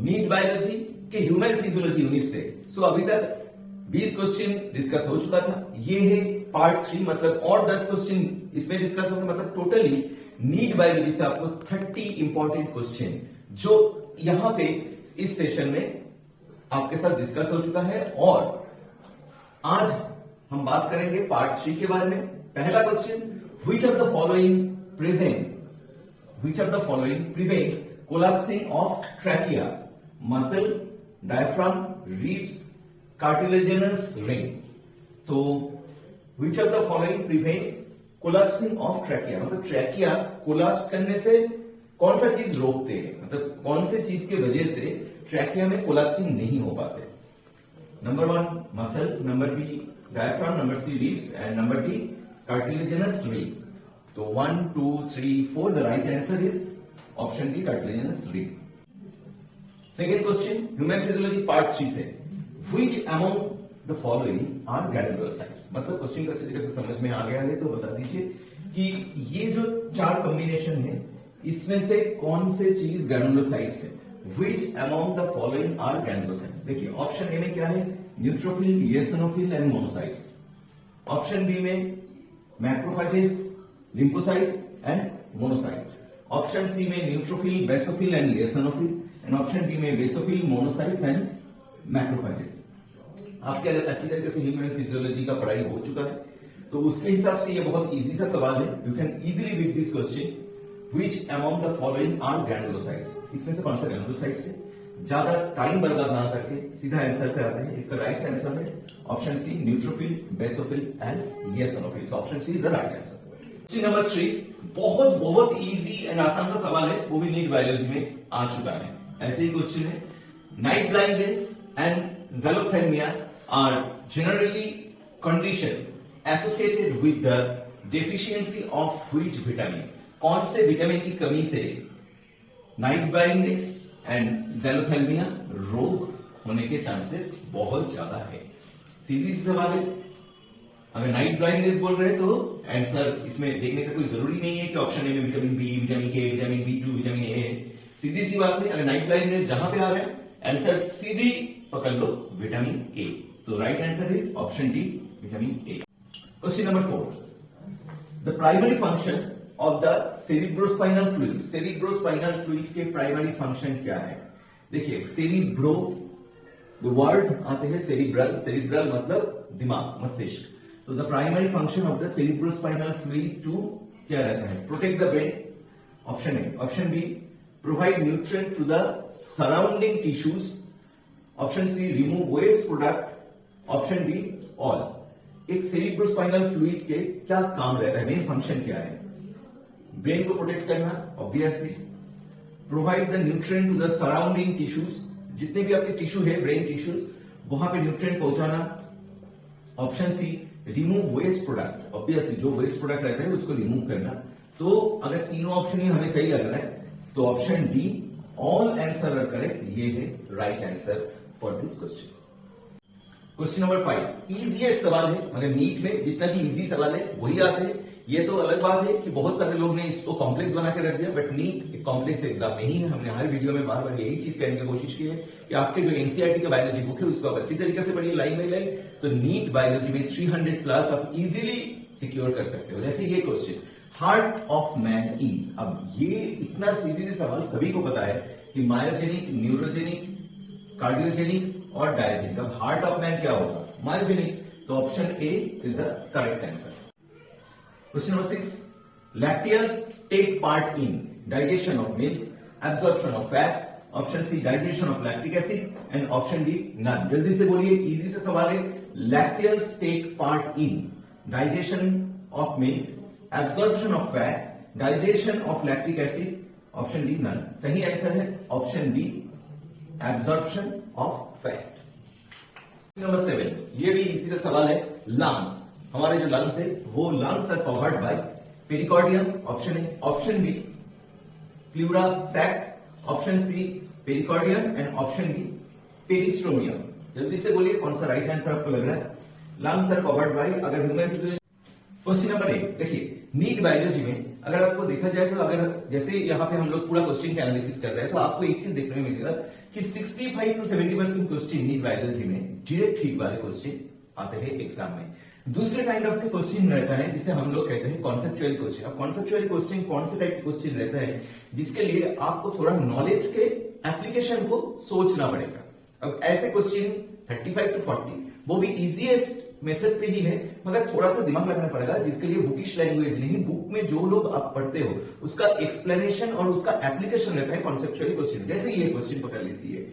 NEET biology के human physiology unit से। सो अभी तक 20 क्वेश्चन डिस्कस हो चुका था। ये है पार्ट 3, मतलब और 10 क्वेश्चन इसमें डिस्कस होंगे। मतलब टोटली नीट बायोलॉजी से आपको 30 इंपॉर्टेंट क्वेश्चन जो यहां पे इस सेशन में आपके साथ डिस्कस हो चुका है। और आज हम बात करेंगे पार्ट 3 के बारे में। पहला question, which of the following prevents collapsing of trachea, muscle, diaphragm, ribs, cartilaginous ring. तो which of the following prevents collapsing of trachea, मतलब ट्रैकिया कोलैप्स करने से कौन सा चीज रोकते हैं, मतलब कौन से चीज की वजह से ट्रैकिया में कोलैप्सिंग नहीं हो पाते। Number 1 muscle, number B diaphragm, number C ribs and number D cartilaginous ring. तो 1, 2, 3, 4 the right answer is option D cartilaginous ring. Second question, human physiology part 3 से, which among the following are granulocytes. मतलब क्वेश्चन को अच्छी तरीके से समझ में आ गया है तो बता दीजिए कि ये जो 4 कॉम्बिनेशन है इसमें से कौन से चीज ग्रैन्युलोसाइट्स है। Which among the following are granulocytes. देखिए ऑप्शन ए में क्या है, neutrophil, eosinophil and monocytes. Option B में macrophages, lymphocyte and monocyte. Option C में neutrophil, basophil and eosinophil and option D में बेसोफिल, मोनोसाइट्स एंड मैक्रोफेजेस। आपके अगर अच्छी तरीके से ह्यूमन फिजियोलॉजी का पढ़ाई हो चुका है तो उसके हिसाब से ये बहुत इजी सा सवाल है। You can easily read this question, which among the following are granulocytes. इसमें से कौन सा ग्रैन्युलोसाइट्स है। ज्यादा टाइम बर्बाद ना करके सीधा आंसर पे आते हैं। इसका राइट आंसर है option C, neutrophil, basophil and eosinophil. Option C is the right answer. Question number 3 बहुत इजी एंड आसान सा सवाल है, वो भी नीट बायोलॉजी में आ चुका है। ऐसे ही क्वेश्चन है, night blindness and xerophthalmia are generally condition associated with the deficiency of which vitamin. कौन से विटामिन की कमी से नाइट ब्लाइंडनेस एंड ज़ैलोथैल्मिया रोग होने के चांसेस बहुत ज्यादा है। सीधी सी सवाल है, अगर नाइट ब्लाइंडनेस बोल रहे हैं तो आंसर इसमें देखने का कोई जरूरी नहीं है कि ऑप्शन ए में विटामिन बी, विटामिन के, विटामिन बी2, विटामिन ए है। सीधी सी बात है, अगर नाइट ब्लाइंडनेस जहां पे आ रहा है आंसर सीधी पकड़ लो, विटामिन ए। तो right answer is option D, vitamin A. Question number 4, the primary function of the cerebrospinal fluid. Cerebrospinal fluid के प्राइमरी फंक्शन क्या है। देखिए सेरिब्रो वर्ड आते हैं सेरिब्रल, सेरिब्रल मतलब दिमाग, मस्तिष्क। तो the primary function of the cerebrospinal fluid to क्या रहता है, protect the brain, option A. Option B, provide nutrient to the surrounding tissues. Option C, remove waste product. Option D, all. एक cerebrospinal fluid के क्या काम रहता है, main function क्या है। ब्रेन को प्रोटेक्ट करना obviously, provide the nutrient to the surrounding tissues, जितने भी आपके टिश्यू है ब्रेन टिश्यूज वहां पे न्यूट्रिएंट पहुंचाना। Option C, remove waste product, obviously जो वेस्ट प्रोडक्ट रहता है उसको रिमूव करना। तो अगर तीनों ऑप्शन ही हमें सही लग रहा है तो option D, all answer are correct, ये है right answer for this question. Question number 5 easiest सवाल है, मगर नीट में जितना भी इजी सवाल है वही आते हैं। ये तो अलग बात है कि बहुत सारे लोग ने इसको कॉम्प्लेक्स बना के रख दिया, बट नीट एक कॉम्प्लेक्स एग्जाम नहीं है। हमने हर वीडियो में बार बार यही चीज कहने की कोशिश की है कि आपके जो एनसीईआरटी का बायोलॉजी बुक है उसको आप अच्छी तरीके से पढ़िए लाइन बाई लाइन, तो नीट बायोलॉजी में 300 प्लस आप इजीली सिक्योर कर सकते हो। जैसे ये question, heart of man is. अब ये इतना सीधी सी सवाल सभी को पता है कि मायोजेनिक, न्यूरोजेनिक, कार्डियोजेनिक और डायोजेनिक। अब हार्ट ऑफ मैन क्या होगा, मायोजेनिक। तो option A is the correct answer. Question number 6, lacteals take part in digestion of milk, absorption of fat, option C digestion of lactic acid and option D none। जल्दी से बोलिए, easy से सवाल है। lacteals take part in digestion of milk, absorption of fat, digestion of lactic acid, option D none। सही answer है option D, absorption of fat। Number 7, ये भी इसी से सवाल है। लंग्स, हमारे जो लंग्स है वो lungs are covered by pericardium, option A. Option B, pleura sac. Option C, pericardium and option D, peristromium. जल्दी से बोलिए कौन सा राइट आंसर आपको लग रहा है। लंग्स आर कवर्ड बाय, अगर ह्यूमन क्वेश्चन नंबर 1 देखिए, नीट बायोलॉजी में अगर आपको देखा जाए तो अगर जैसे यहाँ पे हम लोग पूरा क्वेश्चन के एनालिसिस कर रहे हैं तो आपको एक चीज देखने में मिलेगा कि 65 to 70% क्वेश्चन नीट बायोलॉजी में डायरेक्ट हिट वाले क्वेश्चन आते हैं एग्जाम में। दूसरे काइंड ऑफ के क्वेश्चन रहता है जिसे हम लोग कहते हैं कॉन्सेप्चुअल क्वेश्चन। अब कॉन्सेप्चुअल क्वेश्चन कौन से टाइप के क्वेश्चन रहता है जिसके लिए आपको थोड़ा नॉलेज के एप्लीकेशन को सोचना पड़ेगा। अब ऐसे क्वेश्चन 35 to 40 वो भी इजीएस्ट मेथड पे ही है, मगर थोड़ा सा दिमाग लगाना पड़ेगा जिसके लिए बुकिश लैंग्वेज नहीं, बुक में जो लोग आप पढ़ते हो उसका एक्सप्लेनेशन और उसका एप्लीकेशन रहता है कॉन्सेप्चुअल क्वेश्चन। जैसे ये क्वेश्चन पकड़ लेती है,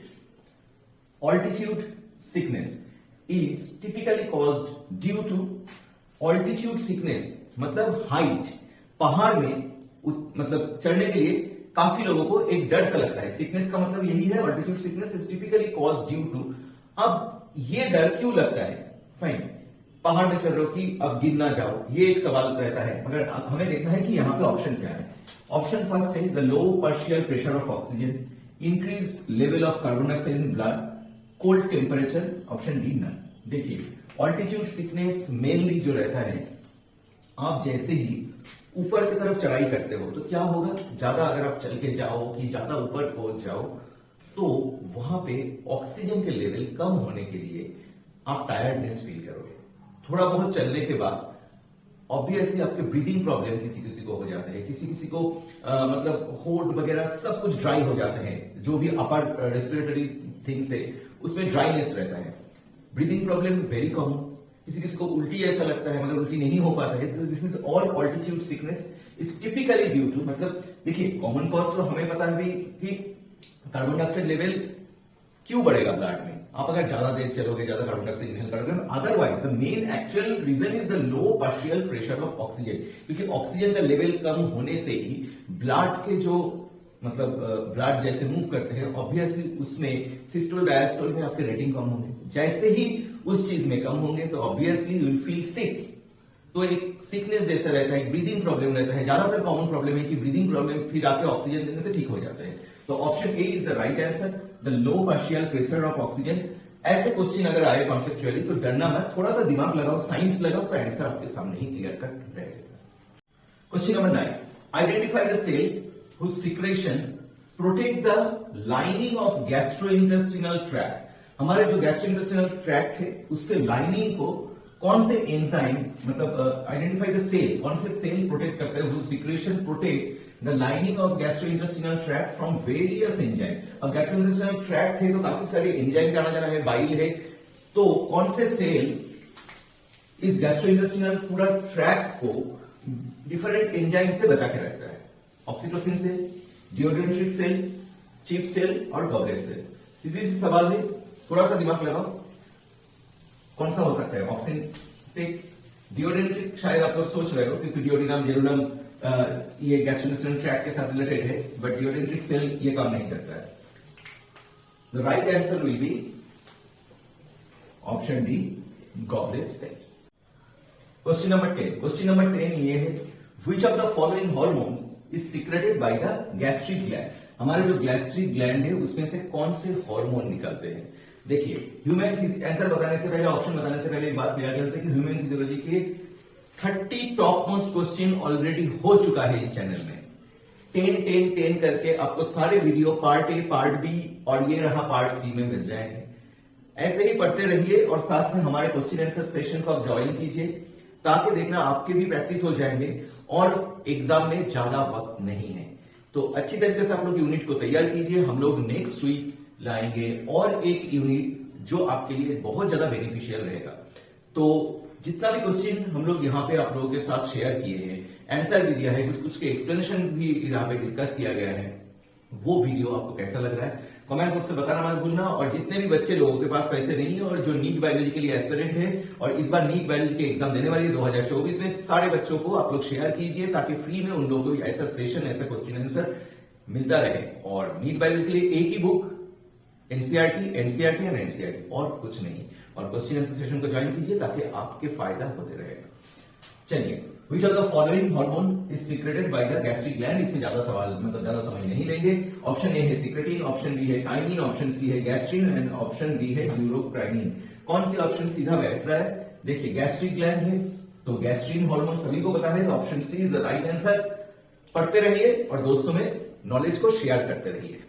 altitude sickness is typically caused due to altitude sickness, मतलब हाइट, पहाड़ में मतलब चढ़ने के लिए काफी लोगों को एक डर सा लगता है। सिकनेस का मतलब यही है, altitude sickness is typically caused due to. अब ये डर क्यों लगता है? फाइन, पहाड़ में चल रहे हो कि अब गिर ना जाओ, ये एक सवाल रहता है, मगर हमें देखना है कि यहां पे ऑप्शन क्या है। ऑप्शन फर्स्ट है the low partial pressure of oxygen, increased level of carbon dioxide in blood, cold temperature, option D none. देखिए, ऑल्टीट्यूड सिकनेस मेनली जो रहता है, आप जैसे ही ऊपर की तरफ चढ़ाई करते हो तो क्या होगा, ज्यादा अगर आप चल के जाओ कि ज्यादा ऊपर पहुंच जाओ तो वहां पे ऑक्सीजन के लेवल कम होने के लिए आप टायर्डनेस फील करोगे। थोड़ा बहुत चलने के बाद ऑब्वियसली आपके ब्रीदिंग प्रॉब्लम किसी किसी को हो जाते हैं, किसी किसी को मतलब होठ वगैरह सब कुछ ड्राई हो जाते हैं, जो भी अपर रेस्पिरेटरी थिंग्स है उसमें ड्राइनेस रहता है। ब्रीदिंग प्रॉब्लम वेरी कॉमन, किसी किसी को उल्टी ऐसा लगता है मगर उल्टी नहीं हो पाता है। This is all altitude sickness is typically due to, मतलब देखिए कॉमन कॉज तो हमें पता है कि कार्बन डाइऑक्साइड लेवल क्यों बढ़ेगा ब्लड में, आप अगर ज्यादा देर चलोगे, ज्यादा कार्बन डाइऑक्साइड इनहेल करोगे। Otherwise the main actual reason is the low partial pressure of oxygen, क्योंकि ऑक्सीजन का लेवल कम होने से ही ब्लड के जो मतलब ब्लड जैसे मूव करते हैं ऑब्वियसली उसमें सिस्टोल डायस्टोल में आपके रेटिंग कम होंगे। जैसे ही उस चीज में कम होंगे तो obviously you will feel sick. तो एक सिकनेस जैसा रहता है, एक ब्रीदिंग प्रॉब्लम रहता है। ज्यादातर कॉमन प्रॉब्लम है कि ब्रीदिंग प्रॉब्लम फिर आके ऑक्सीजन देने से ठीक हो जाता है। तो option A is the right answer, the low partial pressure of oxygen. ऐसे क्वेश्चन अगर आए कॉन्सेप्चुअली तो डरना मत, थोड़ा सा दिमाग लगाओ, साइंस लगाओ तो आंसर आपके सामने ही क्लियर कट रहेगा। Question number 9, identify the cell whose secretion protect the lining of gastrointestinal tract। हमारे जो गैस्ट्रोइंटेस्टिनल ट्रैक्ट है उसके लाइनिंग को कौन से एंजाइम, मतलब आइडेंटिफाई द सेल, कौन से सेल प्रोटेक्ट करते हैं, whose secretion protect the lining of gastrointestinal tract from various enzyme। अब गैस्ट्रोइंटेस्टिनल ट्रैक्ट है तो काफी सारे एंजाइम का आना जाना है, बाइल है, तो कौन से सेल इस गैस्ट्रोइंटेस्टिनल पूरा ट्रैक्ट को डिफरेंट एंजाइम से बचा के रखता है? Oxytocin cell, dendritic cell, chief cell और गॉबलेट सेल। सीधी सी सवाल है, थोड़ा सा दिमाग लगाओ, कौन सा हो सकता है? ऑक्सीटिक, डिओड्रेंट्रिक शायद आप लोग सोच रहे हो क्योंकि डिओडिनम जेरुनम ये गैस्ट्रोइंटेस्टिनल ट्रैक्ट के साथ रिलेटेड है, बट डिओड्रेंट्रिक सेल ये काम नहीं करता है। The right answer will be option D, goblet cell. Question number 10, question number 10 ये है, which of the following hormone is secreted by the gastric gland. हमारे जो गैस्ट्रिक ग्लैंड है उसमें से कौन से हार्मोन निकलते हैं? देखिए, ह्यूमन आंसर बताने से पहले, ऑप्शन बताने से पहले एक बात क्लियर करते हैं कि ह्यूमन फिजियोलॉजी के 30 टॉप मोस्ट क्वेश्चन ऑलरेडी हो चुका है इस चैनल में। 10 करके आपको सारे video part A, part B और ये रहा पार्ट सी में मिल जाएंगे। ऐसे ही पढ़ते रहिए और साथ में हमारे क्वेश्चन आंसर सेशन को आप ज्वाइन कीजिए ताकि देखना आपके भी प्रैक्टिस हो जाएंगे और एग्जाम में ज्यादा वक्त नहीं है। तो अच्छी तरीके से आप लोग यूनिट को तैयार कीजिए। हम लोग नेक्स्ट वीक लाएंगे और एक यूनिट जो आपके लिए बहुत ज्यादा बेनिफिशियल रहेगा। तो जितना भी क्वेश्चन हम लोग यहाँ पे आप लोगों के साथ शेयर किए हैं, आंसर भी दिया है, कुछ कुछ के एक्सप्लेनेशन भी यहाँ पे डिस्कस किया गया है, वो वीडियो आपको कैसा लग रहा है कमेंट बॉक्स से बताना मत भूलना। और जितने भी बच्चे लोगों के पास पैसे नहीं है और जो नीट बायोलॉजी के लिए एस्पिरेंट है और इस बार नीट बायोलॉजी के एग्जाम देने वाली है 2024 में, सारे बच्चों को आप लोग शेयर कीजिए ताकि फ्री में उन लोगों को ऐसा सेशन, ऐसा क्वेश्चन आंसर मिलता रहे। और नीट बायोलॉजी के लिए एक ही बुक, एनसीईआरटी और एनसीईआरटी, और कुछ नहीं। और क्वेश्चन आंसर सेशन को ज्वाइन कीजिए ताकि आपके फायदा होते रहेगा। चलिए, Which of the following hormone is secreted by the gastric gland? इसमें ज्यादा सवाल मतलब ज्यादा समय नहीं लेंगे। ऑप्शन ए है सिक्रेटिन, ऑप्शन बी है काइनिन, ऑप्शन सी है गैस्ट्रिन एंड ऑप्शन डी है न्यूरोक्राइनिन। कौन सी ऑप्शन सीधा बैठ रहा है? देखिए, गैस्ट्रिक ग्लैंड है, तो गैस्ट्रीन हार्मोन सभी को पता है, option C is the right answer. पढ़ते रहिए और दोस्तों में नॉलेज को शेयर करते रहिए।